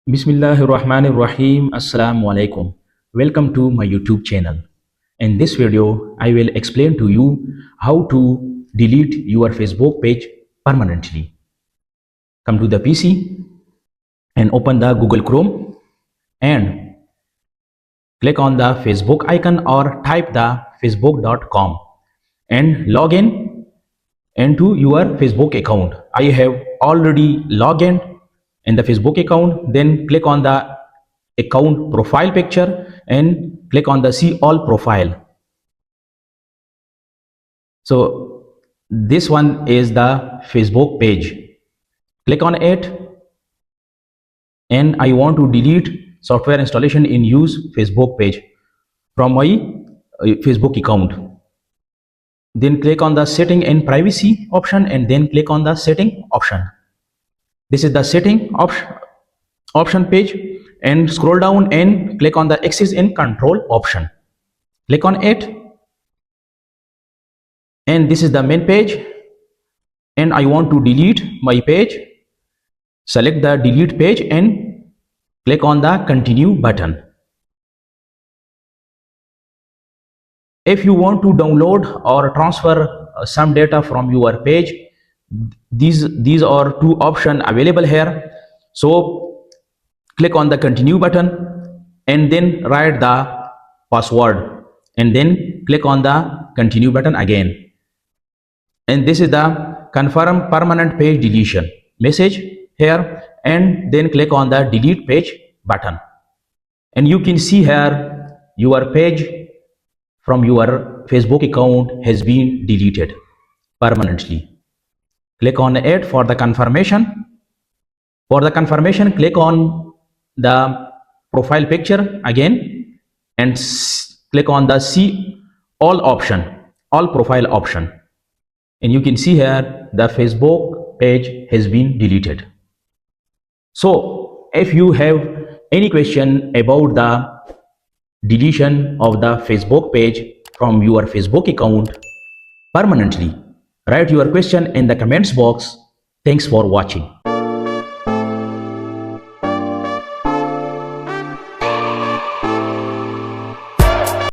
Bismillahirrahmanirrahim. Assalamu alaikum. Welcome to my YouTube channel. In this video, I will explain to you how to delete your Facebook page permanently. Come to the PC and open the Google Chrome and click on the Facebook icon or type the facebook.com and log in into your Facebook account. I have already logged in the Facebook account. Then click on the account profile picture and click on the see all profile. So this one is the Facebook page. Click on it, and I want to delete software installation in use Facebook page from my Facebook account. Then click on the setting and privacy option and then click on the setting option. This is the setting option page, and scroll down and click on the access and control option. Click on it, and this is the main page, and I want to delete my page. Select the delete page and click on the continue button. If you want to download or transfer some data from your page, these are two options available here. So click on the continue button and then write the password and then click on the continue button again. And this is the confirm permanent page deletion message here, and then click on the delete page button. And you can see here your page from your Facebook account has been deleted permanently. Click on it for the confirmation. For the confirmation, click on the profile picture again and click on the see all option, all profile option. And you can see here the Facebook page has been deleted. So if you have any question about the deletion of the Facebook page from your Facebook account permanently, write your question in the comments box. Thanks for watching.